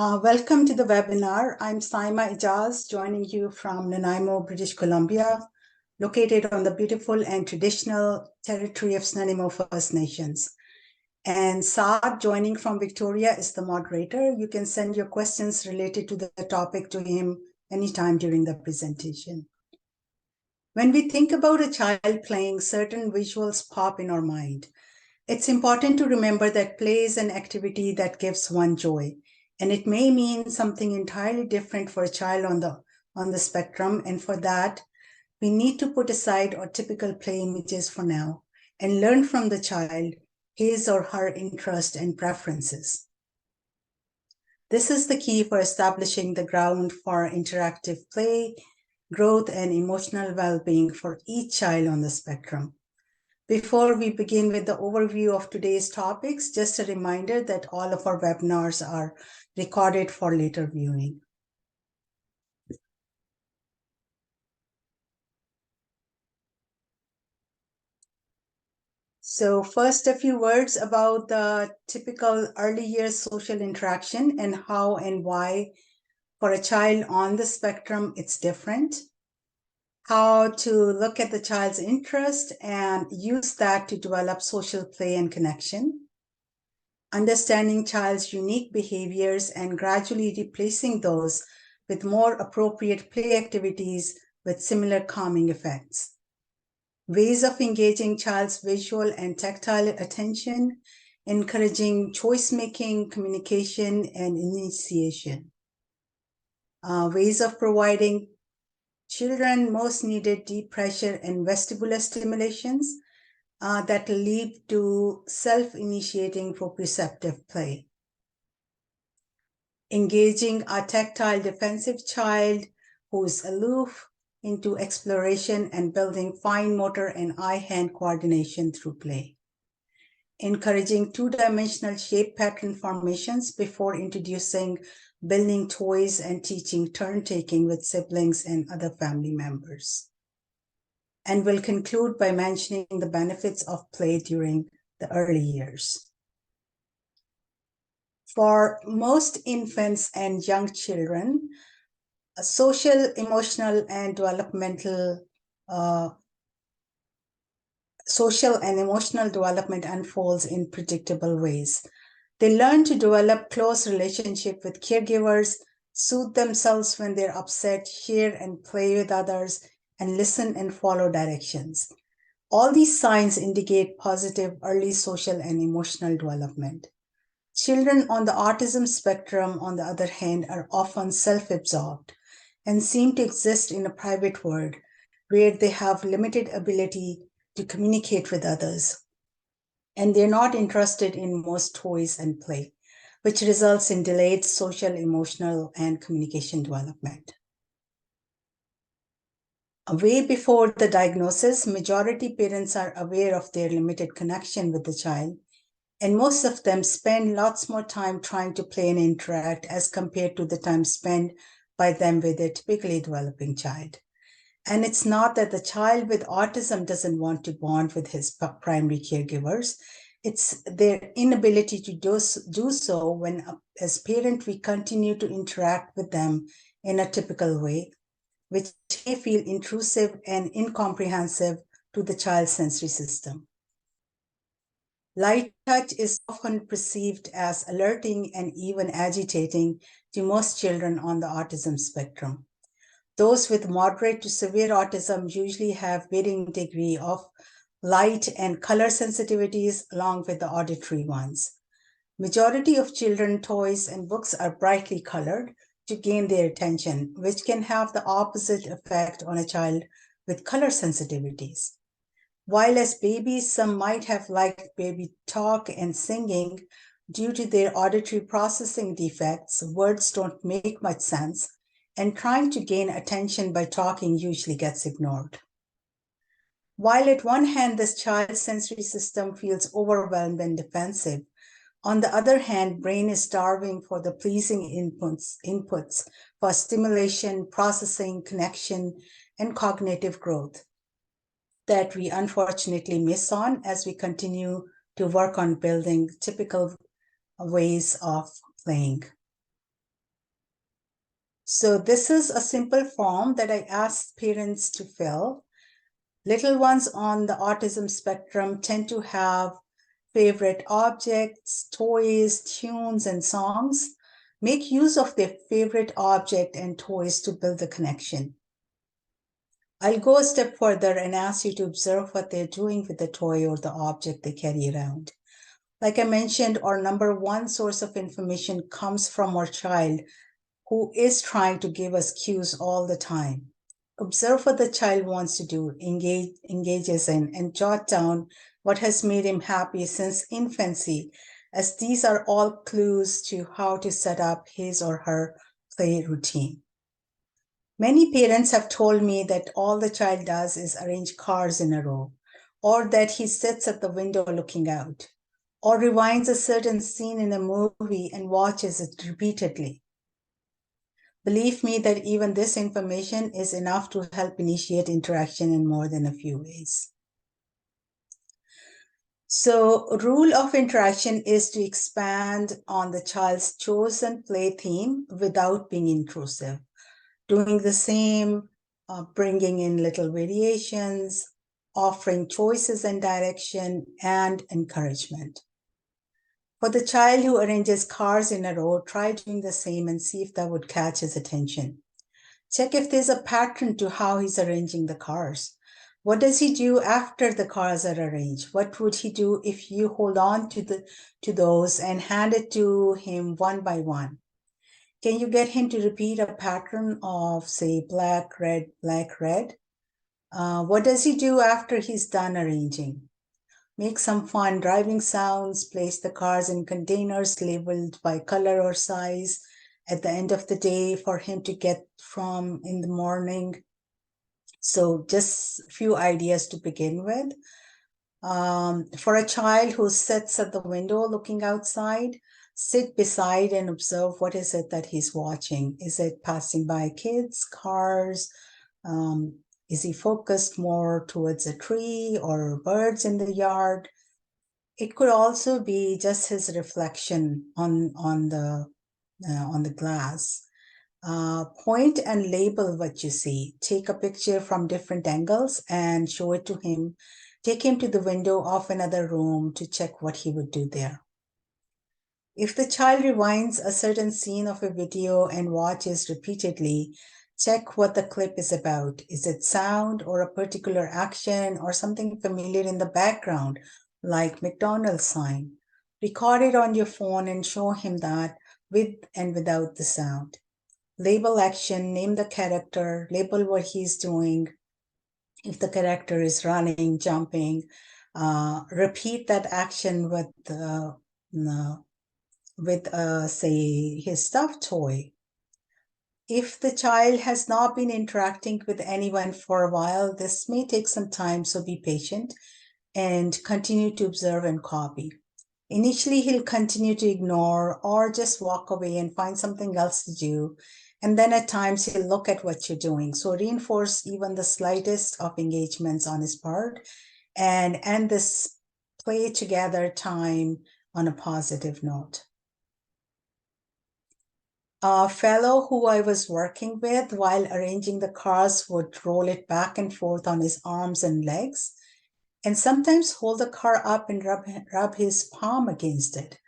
Welcome to the webinar. I'm Saima Ijaz, joining you from Nanaimo, British Columbia, located on the beautiful and traditional territory of Nanaimo First Nations. And Saad, joining from Victoria, is the moderator. You can send your questions related to the topic to him anytime during the presentation. When we think about a child playing, certain visuals pop in our mind. It's important to remember that play is an activity that gives one joy. And it may mean something entirely different for a child on the spectrum. And for that, we need to put aside our typical play images for now and learn from the child his or her interest and preferences. This is the key for establishing the ground for interactive play, growth, and emotional well-being for each child on the spectrum. Before we begin with the overview of today's topics, just a reminder that all of our webinars are recorded for later viewing. So first, a few words about the typical early years social interaction and how and why for a child on the spectrum it's different. How to look at the child's interest and use that to develop social play and connection. Understanding child's unique behaviors and gradually replacing those with more appropriate play activities with similar calming effects. Ways of engaging child's visual and tactile attention, encouraging choice-making, communication, and initiation. Ways of providing children most needed deep pressure and vestibular stimulations that lead to self-initiating proprioceptive play. Engaging a tactile defensive child who is aloof into exploration and building fine motor and eye-hand coordination through play. Encouraging two-dimensional shape pattern formations before introducing building toys and teaching turn-taking with siblings and other family members. And we'll conclude by mentioning the benefits of play during the early years. For most infants and young children, social, emotional, and developmental development unfolds in predictable ways. They learn to develop close relationship with caregivers, soothe themselves when they're upset, share and play with others, and listen and follow directions. All these signs indicate positive early social and emotional development. Children on the autism spectrum, on the other hand, are often self-absorbed and seem to exist in a private world where they have limited ability to communicate with others. And they're not interested in most toys and play, which results in delayed social, emotional, and communication development. Way before the diagnosis, majority parents are aware of their limited connection with the child, and most of them spend lots more time trying to play and interact as compared to the time spent by them with their typically developing child. And it's not that the child with autism doesn't want to bond with his primary caregivers. It's their inability to do so when, as parent, we continue to interact with them in a typical way, which may feel intrusive and incomprehensive to the child's sensory system. Light touch is often perceived as alerting and even agitating to most children on the autism spectrum. Those with moderate to severe autism usually have varying degree of light and color sensitivities along with the auditory ones. Majority of children toys and books are brightly colored to gain their attention, which can have the opposite effect on a child with color sensitivities. While as babies, some might have liked baby talk and singing, due to their auditory processing defects, words don't make much sense, and trying to gain attention by talking usually gets ignored. While at one hand, this child's sensory system feels overwhelmed and defensive, on the other hand, brain is starving for the pleasing inputs for stimulation, processing, connection, and cognitive growth that we unfortunately miss on as we continue to work on building typical ways of playing. So this is a simple form that I ask parents to fill. Little ones on the autism spectrum tend to have favorite objects, toys, tunes, and songs. Make use of their favorite object and toys to build the connection. I'll go a step further and ask you to observe what they're doing with the toy or the object they carry around. Like I mentioned, our number one source of information comes from our child, who is trying to give us cues all the time. Observe what the child wants to do, engages in, and jot down what has made him happy since infancy, as these are all clues to how to set up his or her play routine. Many parents have told me that all the child does is arrange cars in a row, or that he sits at the window looking out, or rewinds a certain scene in a movie and watches it repeatedly. Believe me that even this information is enough to help initiate interaction in more than a few ways. So, rule of interaction is to expand on the child's chosen play theme without being intrusive. Doing the same, bringing in little variations, offering choices and direction, and encouragement. For the child who arranges cars in a row, try doing the same and see if that would catch his attention. Check if there's a pattern to how he's arranging the cars. What does he do after the cars are arranged? What would he do if you hold on to those and hand it to him one by one? Can you get him to repeat a pattern of, say, black, red, black, red? What does he do after he's done arranging? Make some fun driving sounds, place the cars in containers labeled by color or size at the end of the day for him to get from in the morning. So just a few ideas to begin with. For a child who sits at the window looking outside, sit beside and observe what is it that he's watching. Is it passing by kids, cars? Is he focused more towards a tree or birds in the yard? It could also be just his reflection on the glass. Point and label what you see. Take a picture from different angles and show it to him. Take him to the window of another room to check what he would do there. If the child rewinds a certain scene of a video and watches repeatedly, check what the clip is about. Is it sound or a particular action or something familiar in the background, like McDonald's sign? Record it on your phone and show him that with and without the sound. Label action, name the character, label what he's doing. If the character is running, jumping, repeat that action with say, his stuffed toy. If the child has not been interacting with anyone for a while, this may take some time, so be patient and continue to observe and copy. Initially, he'll continue to ignore or just walk away and find something else to do. And then at times he'll look at what you're doing. So reinforce even the slightest of engagements on his part and end this play together time on a positive note. A fellow who I was working with while arranging the cars would roll it back and forth on his arms and legs, and sometimes hold the car up and rub his palm against it.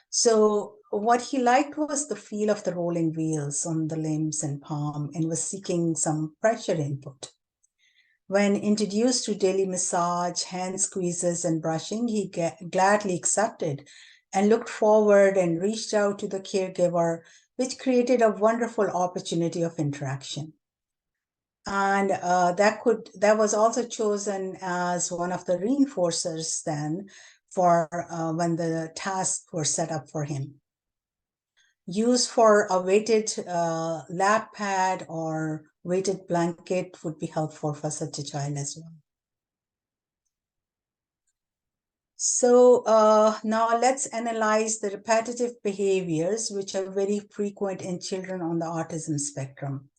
So what he liked was the feel of the rolling wheels on the limbs and palm and was seeking some pressure input. When introduced to daily massage, hand squeezes, and brushing, he gladly accepted and looked forward and reached out to the caregiver, which created a wonderful opportunity of interaction. And that was also chosen as one of the reinforcers then for when the tasks were set up for him. Use for a weighted lap pad or weighted blanket would be helpful for such a child as well. So now let's analyze the repetitive behaviors which are very frequent in children on the autism spectrum.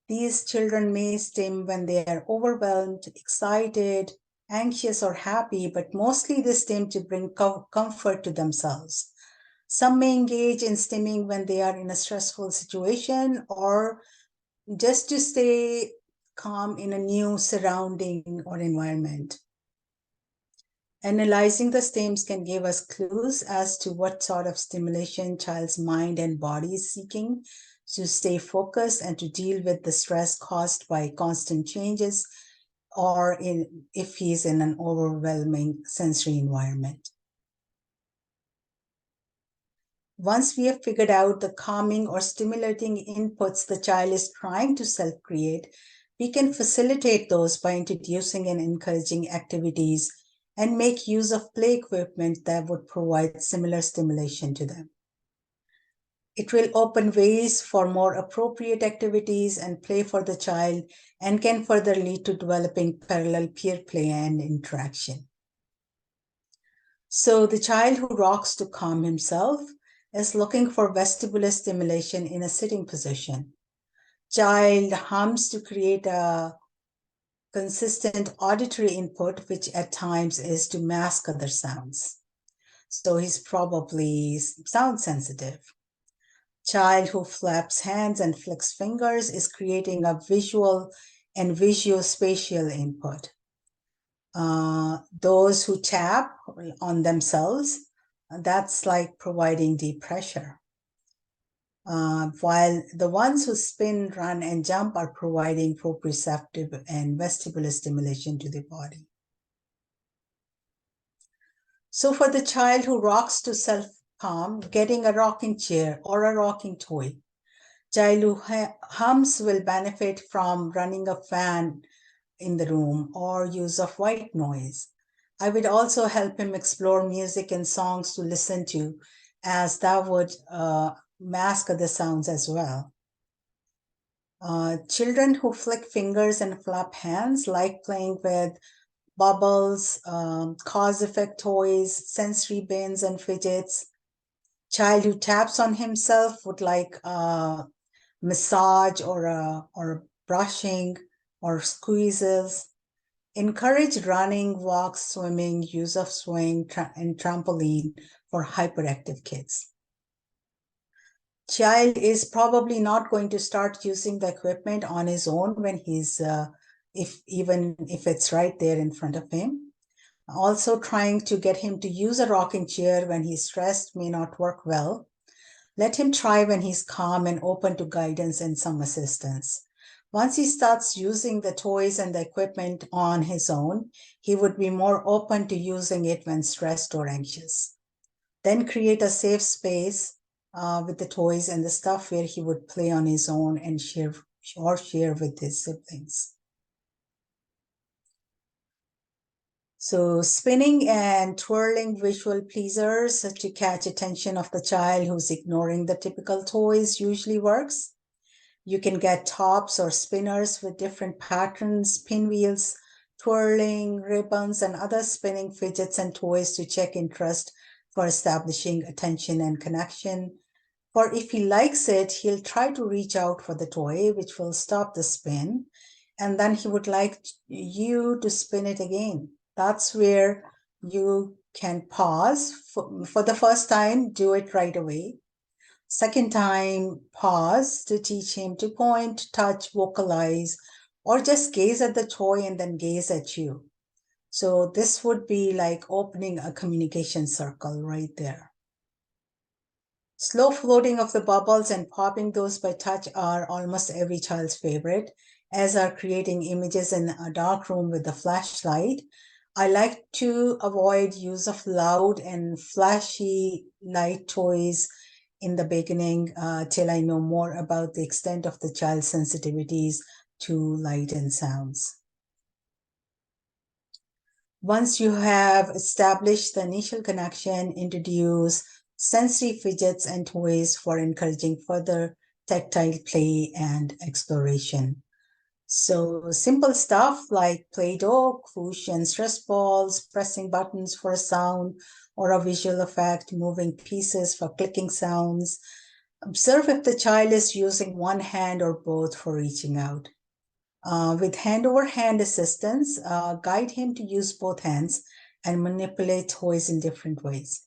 These children may stem when they are overwhelmed, excited, anxious, or happy, but mostly they stem to bring comfort to themselves. Some may engage in stimming when they are in a stressful situation or just to stay calm in a new surrounding or environment. Analyzing the stims can give us clues as to what sort of stimulation child's mind and body is seeking to stay focused and to deal with the stress caused by constant changes or if he's in an overwhelming sensory environment. Once we have figured out the calming or stimulating inputs the child is trying to self-create, we can facilitate those by introducing and encouraging activities and make use of play equipment that would provide similar stimulation to them. It will open ways for more appropriate activities and play for the child and can further lead to developing parallel peer play and interaction. So the child who rocks to calm himself is looking for vestibular stimulation in a sitting position. Child hums to create a consistent auditory input, which at times is to mask other sounds. So he's probably sound sensitive. Child who flaps hands and flicks fingers is creating a visual and visuospatial input. Those who tap on themselves, that's like providing deep pressure. While the ones who spin, run, and jump are providing proprioceptive and vestibular stimulation to the body. So for the child who rocks to self-calm, getting a rocking chair or a rocking toy. Child who hums will benefit from running a fan in the room or use of white noise. I would also help him explore music and songs to listen to, as that would mask other sounds as well. Children who flick fingers and flap hands like playing with bubbles, cause effect toys, sensory bins and fidgets. Child who taps on himself would like massage or brushing or squeezes. Encourage running, walks, swimming, use of swing and trampoline for hyperactive kids. Child is probably not going to start using the equipment on his own when he's, even if it's right there in front of him. Also, trying to get him to use a rocking chair when he's stressed may not work well. Let him try when he's calm and open to guidance and some assistance. Once he starts using the toys and the equipment on his own, he would be more open to using it when stressed or anxious. Then create a safe space with the toys and the stuff where he would play on his own and share with his siblings. So spinning and twirling visual pleasers to catch attention of the child who's ignoring the typical toys usually works. You can get tops or spinners with different patterns, pinwheels, twirling, ribbons, and other spinning fidgets and toys to check interest for establishing attention and connection. For if he likes it, he'll try to reach out for the toy, which will stop the spin, and then he would like you to spin it again. That's where you can pause. For the first time, do it right away. Second time, pause to teach him to point, touch, vocalize, or just gaze at the toy and then gaze at you. So this would be like opening a communication circle right there. Slow floating of the bubbles and popping those by touch are almost every child's favorite, as are creating images in a dark room with a flashlight. I like to avoid use of loud and flashy light toys in the beginning till I know more about the extent of the child's sensitivities to light and sounds. Once you have established the initial connection, introduce sensory fidgets and toys for encouraging further tactile play and exploration. So simple stuff like Play-Doh, push and stress balls, pressing buttons for a sound or a visual effect, moving pieces for clicking sounds. Observe if the child is using one hand or both for reaching out. With hand-over-hand assistance, guide him to use both hands and manipulate toys in different ways.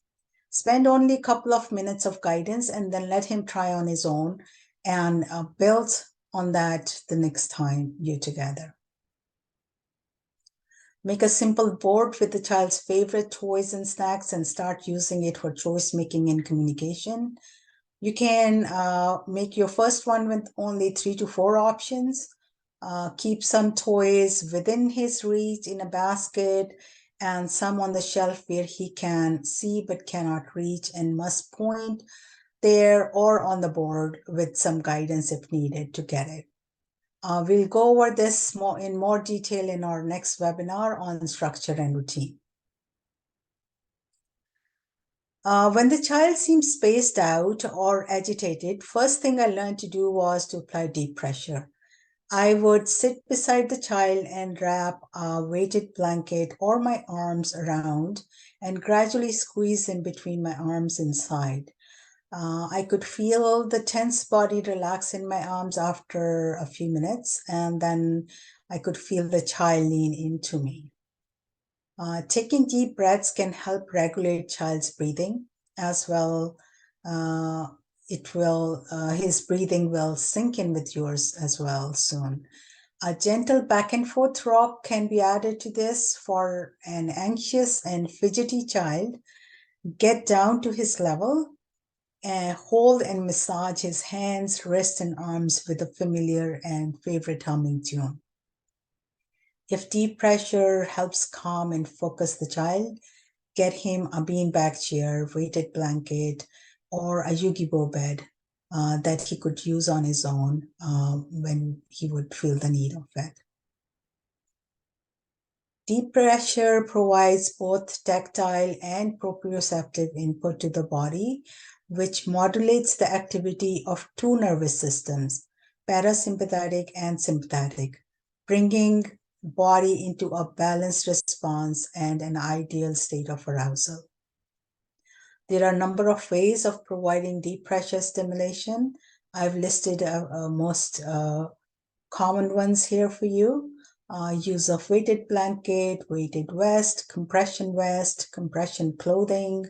Spend only a couple of minutes of guidance and then let him try on his own and build on that the next time you're together. Make a simple board with the child's favorite toys and snacks and start using it for choice making and communication. You can make your first one with only 3 to 4 options. Keep some toys within his reach in a basket and some on the shelf where he can see but cannot reach and must point there or on the board with some guidance if needed to get it. We'll go over this in more detail in our next webinar on structure and routine. When the child seems spaced out or agitated, first thing I learned to do was to apply deep pressure. I would sit beside the child and wrap a weighted blanket or my arms around and gradually squeeze in between my arms inside. I could feel the tense body relax in my arms after a few minutes, and then I could feel the child lean into me. Taking deep breaths can help regulate child's breathing as well. His breathing will sync in with yours as well soon. A gentle back and forth rock can be added to this for an anxious and fidgety child. Get down to his level and hold and massage his hands, wrists, and arms with a familiar and favorite humming tune. If deep pressure helps calm and focus the child, get him a beanbag chair, weighted blanket, or a Yugibo bed that he could use on his own when he would feel the need of it. Deep pressure provides both tactile and proprioceptive input to the body, which modulates the activity of 2 nervous systems, parasympathetic and sympathetic, bringing body into a balanced response and an ideal state of arousal. There are a number of ways of providing deep pressure stimulation. I've listed most common ones here for you. Use of weighted blanket, weighted vest, compression clothing,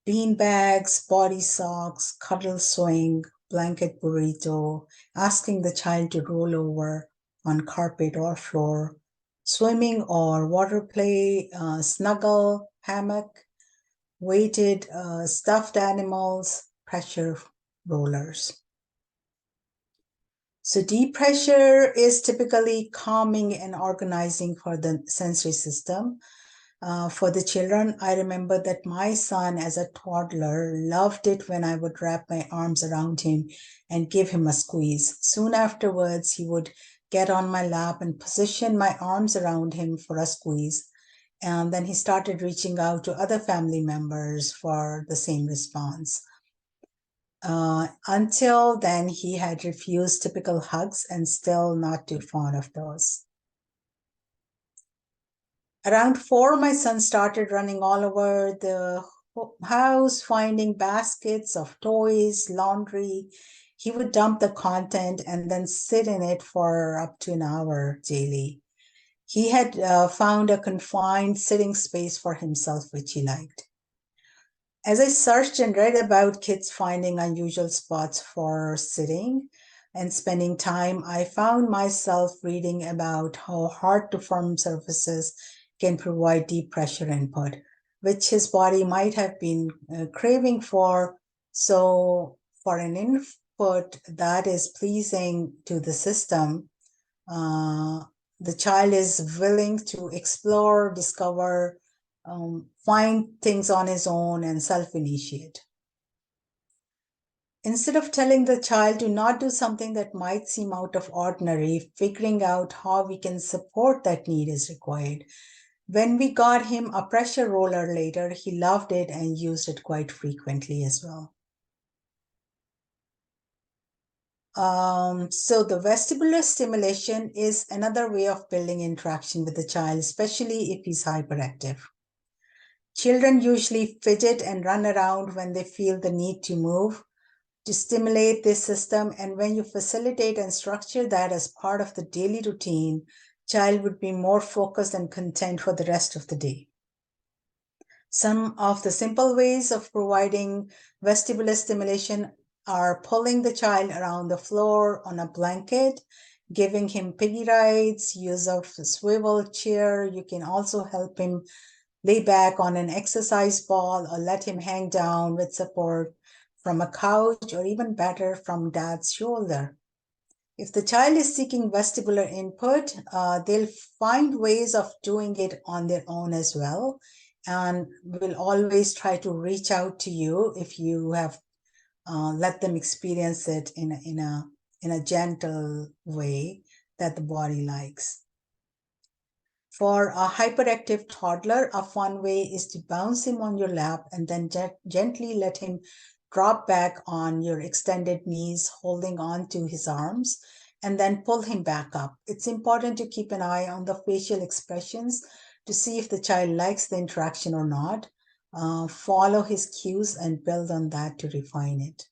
bean bags, body socks, cuddle swing, blanket burrito, asking the child to roll over on carpet or floor, swimming or water play, snuggle, hammock, weighted stuffed animals, pressure rollers. So deep pressure is typically calming and organizing for the sensory system. For the children, I remember that my son as a toddler loved it when I would wrap my arms around him and give him a squeeze. Soon afterwards, he would get on my lap and position my arms around him for a squeeze. And then he started reaching out to other family members for the same response. Until then, he had refused typical hugs and still not too fond of those. Around 4, my son started running all over the house, finding baskets of toys, laundry. He would dump the content and then sit in it for up to an hour daily. He had found a confined sitting space for himself, which he liked. As I searched and read about kids finding unusual spots for sitting and spending time, I found myself reading about how hard-to-form surfaces can provide deep pressure input, which his body might have been craving for. So for an input that is pleasing to the system, the child is willing to explore, discover, find things on his own and self-initiate. Instead of telling the child to not do something that might seem out of ordinary, figuring out how we can support that need is required. When we got him a pressure roller later, he loved it and used it quite frequently as well. So the vestibular stimulation is another way of building interaction with the child, especially if he's hyperactive. Children usually fidget and run around when they feel the need to move to stimulate this system. And when you facilitate and structure that as part of the daily routine, child would be more focused and content for the rest of the day. Some of the simple ways of providing vestibular stimulation are pulling the child around the floor on a blanket, giving him piggy rides, use of a swivel chair. You can also help him lay back on an exercise ball or let him hang down with support from a couch or even better from dad's shoulder. If the child is seeking vestibular input, they'll find ways of doing it on their own as well, and will always try to reach out to you if you have let them experience it in a gentle way that the body likes. For a hyperactive toddler, a fun way is to bounce him on your lap and then gently let him drop back on your extended knees, holding on to his arms, and then pull him back up. It's important to keep an eye on the facial expressions to see if the child likes the interaction or not. Follow his cues and build on that to refine it.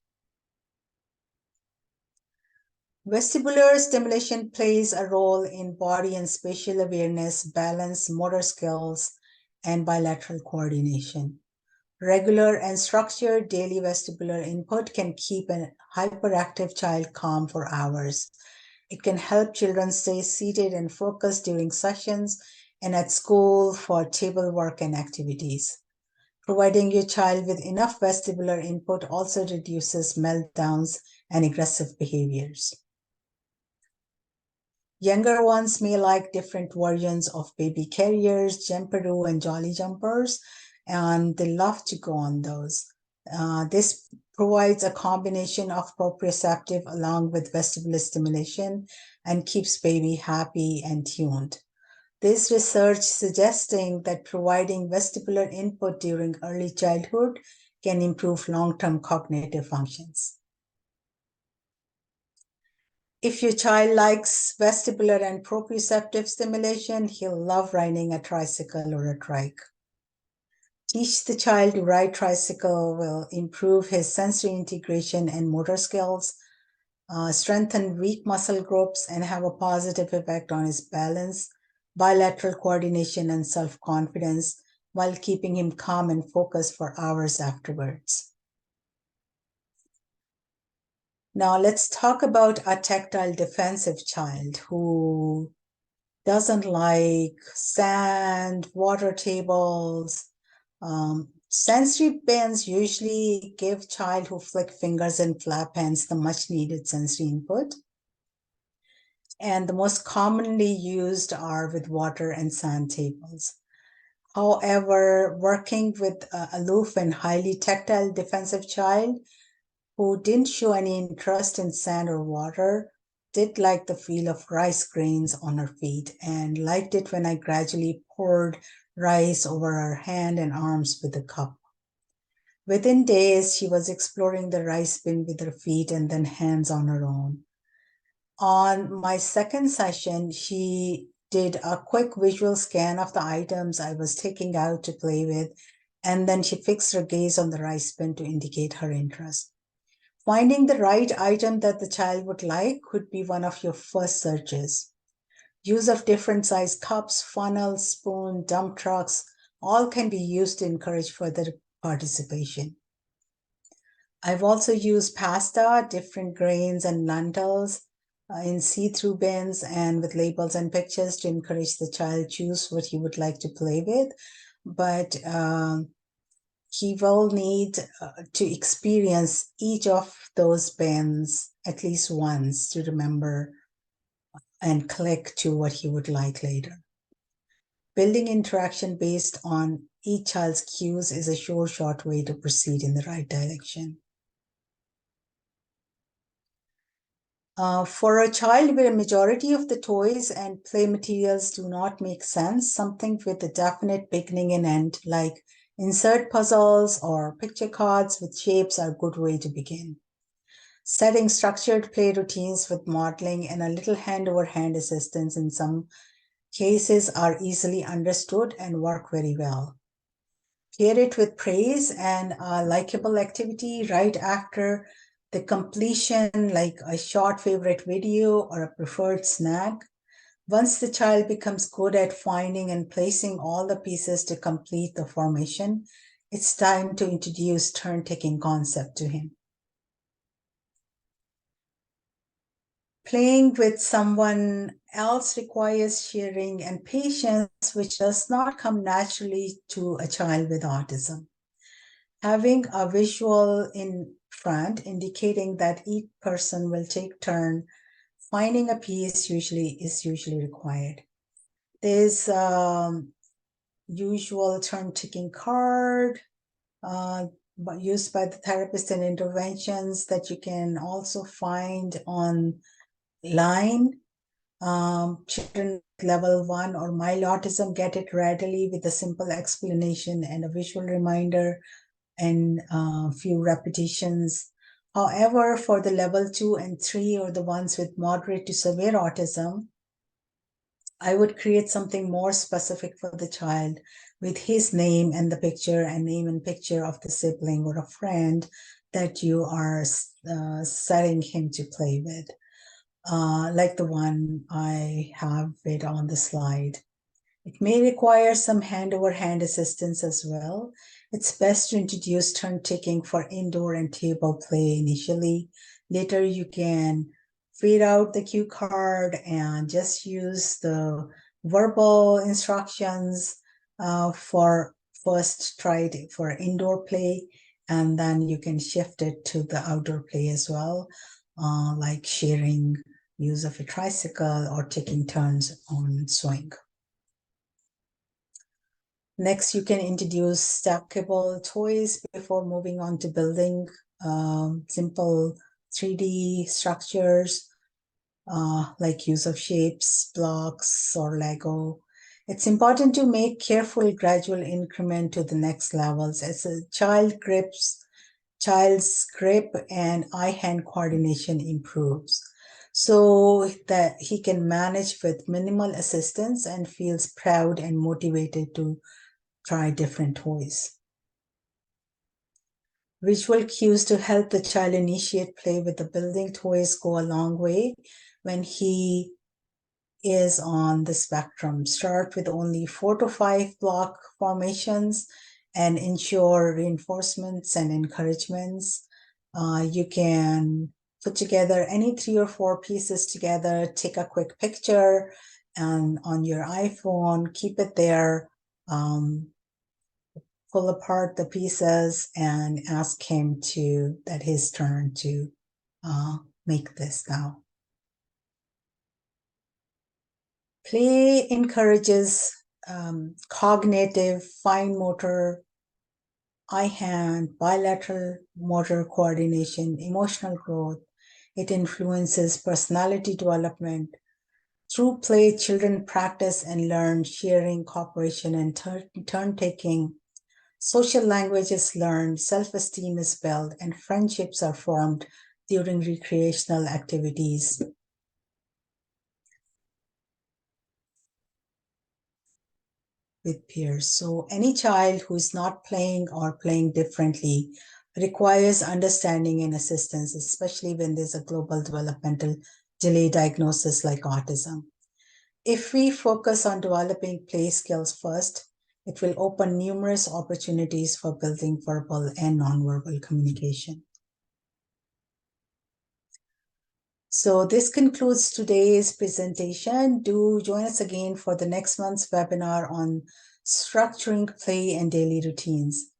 Vestibular stimulation plays a role in body and spatial awareness, balance, motor skills, and bilateral coordination. Regular and structured daily vestibular input can keep a hyperactive child calm for hours. It can help children stay seated and focused during sessions and at school for table work and activities. Providing your child with enough vestibular input also reduces meltdowns and aggressive behaviors. Younger ones may like different versions of baby carriers, Jumperoo and Jolly Jumpers, and they love to go on those. This provides a combination of proprioceptive along with vestibular stimulation and keeps baby happy and tuned. This research suggesting that providing vestibular input during early childhood can improve long-term cognitive functions. If your child likes vestibular and proprioceptive stimulation, he'll love riding a tricycle or a trike. Teach the child to ride tricycle will improve his sensory integration and motor skills, strengthen weak muscle groups, and have a positive effect on his balance, bilateral coordination, and self-confidence, while keeping him calm and focused for hours afterwards. Now let's talk about a tactile defensive child who doesn't like sand, water tables. Sensory bands usually give child who flick fingers and flap hands the much needed sensory input. And the most commonly used are with water and sand tables. However, working with an aloof and highly tactile defensive child who didn't show any interest in sand or water, did like the feel of rice grains on her feet and liked it when I gradually poured rice over her hand and arms with a cup. Within days, she was exploring the rice bin with her feet and then hands on her own. On my second session, she did a quick visual scan of the items I was taking out to play with, and then she fixed her gaze on the rice bin to indicate her interest. Finding the right item that the child would like could be one of your first searches. Use of different size cups, funnels, spoon, dump trucks, all can be used to encourage further participation. I've also used pasta, different grains and lentils in see-through bins and with labels and pictures to encourage the child choose what he would like to play with. But he will need to experience each of those bins at least once to remember and click to what he would like later. Building interaction based on each child's cues is a sure short way to proceed in the right direction. For a child where a majority of the toys and play materials do not make sense, something with a definite beginning and end, like insert puzzles or picture cards with shapes, are a good way to begin. Setting structured play routines with modeling and a little hand-over-hand assistance in some cases are easily understood and work very well. Pair it with praise and a likable activity right after the completion, like a short favorite video or a preferred snack. Once the child becomes good at finding and placing all the pieces to complete the formation, it's time to introduce turn-taking concept to him. Playing with someone else requires sharing and patience, which does not come naturally to a child with autism. Having a visual in front indicating that each person will take turn finding a piece is usually required. There's usual turn-taking card used by the therapist and interventions that you can also find online. Children level 1 or mild autism get it readily with a simple explanation and a visual reminder and a few repetitions. However, for the level 2 and 3 or the ones with moderate to severe autism, I would create something more specific for the child with his name and the picture and name and picture of the sibling or a friend that you are setting him to play with, like the one I have it on the slide. It may require some hand-over-hand assistance as well. It's best to introduce turn-taking for indoor and table play initially. Later, you can fade out the cue card and just use the verbal instructions for first try it for indoor play, and then you can shift it to the outdoor play as well, like sharing use of a tricycle or taking turns on swing. Next, you can introduce stackable toys before moving on to building simple 3D structures, like use of shapes, blocks, or Lego. It's important to make careful gradual increment to the next levels as a child's grip and eye-hand coordination improves, so that he can manage with minimal assistance and feels proud and motivated to try different toys. Visual cues to help the child initiate play with the building toys go a long way when he is on the spectrum. Start with only 4 to 5 block formations and ensure reinforcements and encouragements. You can put together any 3 or 4 pieces together, take a quick picture and on your iPhone, keep it there, pull apart the pieces and ask him that his turn to make this now. Play encourages cognitive, fine motor, eye-hand, bilateral motor coordination, emotional growth. It influences personality development. Through play, children practice and learn sharing, cooperation, and turn-taking. Social language is learned, self-esteem is built, and friendships are formed during recreational activities. With peers. So any child who is not playing or playing differently requires understanding and assistance, especially when there's a global developmental delay diagnosis like autism. If we focus on developing play skills first, it will open numerous opportunities for building verbal and nonverbal communication. So this concludes today's presentation. Do join us again for the next month's webinar on structuring play and daily routines.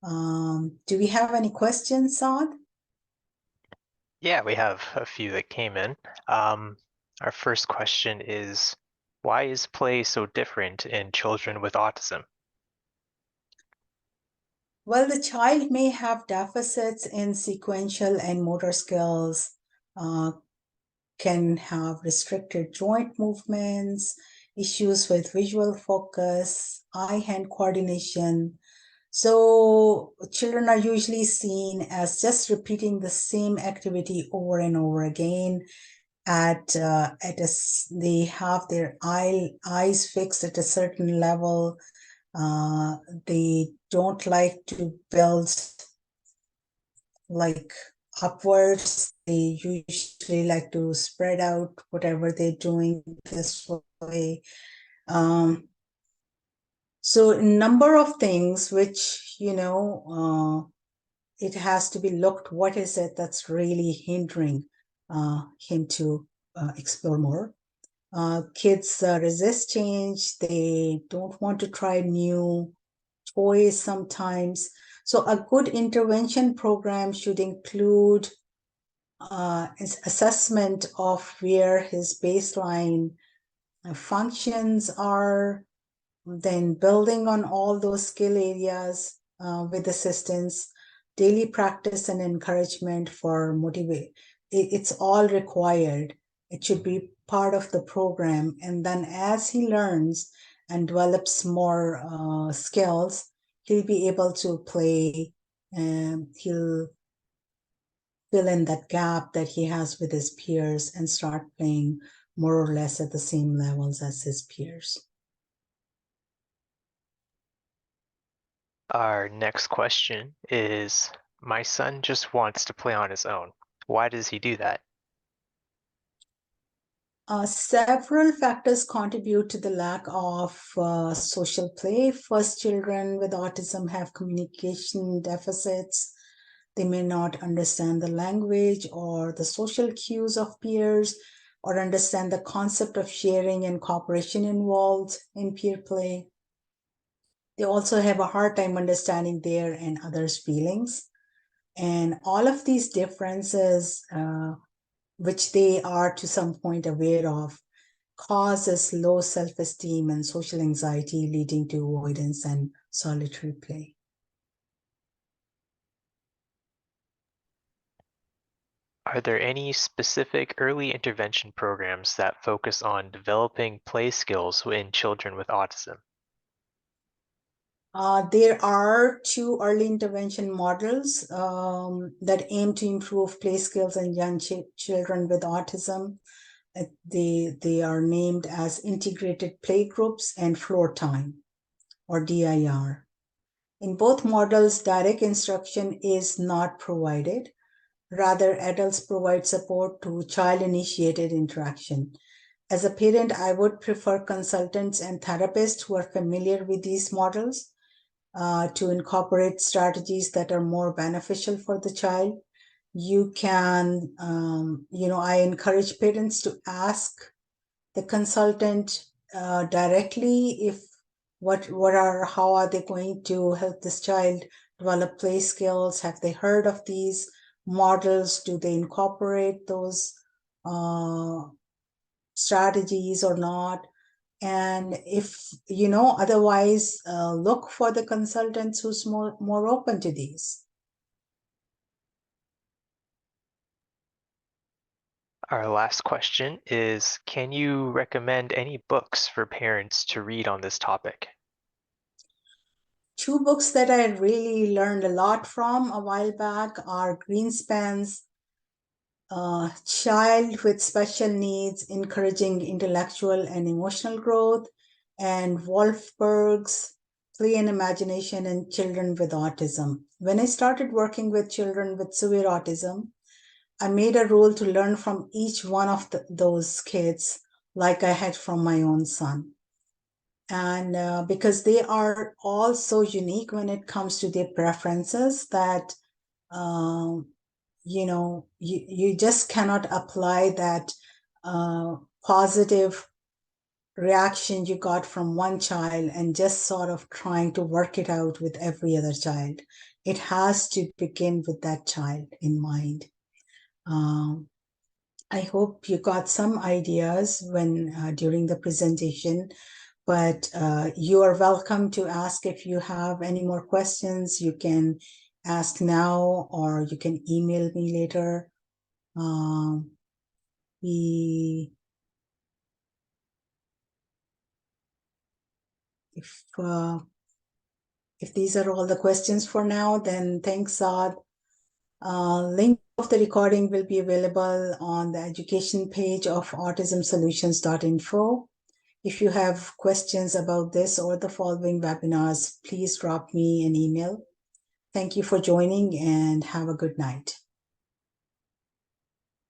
Do we have any questions, Saad? Yeah, we have a few that came in. Our first question is, why is play so different in children with autism? Well, the child may have deficits in sequential and motor skills, can have restricted joint movements, issues with visual focus, eye-hand coordination. So children are usually seen as just repeating the same activity over and over again. They have their eyes fixed at a certain level. They don't like to build like upwards. They usually like to spread out whatever they're doing this way. So a number of things which, it has to be looked, what is it that's really hindering him to explore more. Kids resist change. They don't want to try new toys sometimes. So a good intervention program should include assessment of where his baseline functions are, then building on all those skill areas with assistance, daily practice and encouragement for motivate. It's all required. It should be part of the program. And then as he learns and develops more skills, he'll be able to play and he'll fill in that gap that he has with his peers and start playing more or less at the same levels as his peers. Our next question is, my son just wants to play on his own. Why does he do that? Several factors contribute to the lack of social play. First, children with autism have communication deficits. They may not understand the language or the social cues of peers, or understand the concept of sharing and cooperation involved in peer play. They also have a hard time understanding their and others' feelings. And all of these differences, which they are to some point aware of, causes low self-esteem and social anxiety, leading to avoidance and solitary play. Are there any specific early intervention programs that focus on developing play skills in children with autism? There are 2 early intervention models that aim to improve play skills in young children with autism. They are named as integrated play groups and floor time, or DIR. In both models, direct instruction is not provided. Rather, adults provide support to child-initiated interaction. As a parent, I would prefer consultants and therapists who are familiar with these models to incorporate strategies that are more beneficial for the child. You can, I encourage parents to ask the consultant directly if how are they going to help this child develop play skills. Have they heard of these models? Do they incorporate those strategies or not? And if otherwise, look for the consultants who's more open to these. Our last question is, can you recommend any books for parents to read on this topic? 2 books that I really learned a lot from a while back are Greenspan's Child with Special Needs, Encouraging Intellectual and Emotional Growth, and Wolfberg's Play and Imagination in Children with Autism. When I started working with children with severe autism, I made a rule to learn from each one of those kids like I had from my own son. And because they are all so unique when it comes to their preferences that you just cannot apply that positive reaction you got from one child and just sort of trying to work it out with every other child. It has to begin with that child in mind. I hope you got some ideas when during the presentation, but you are welcome to ask if you have any more questions. You can ask now, or you can email me later. If these are all the questions for now, then thanks, Saad. Link of the recording will be available on the education page of autismsolutions.info. If you have questions about this or the following webinars, please drop me an email. Thank you for joining and have a good night.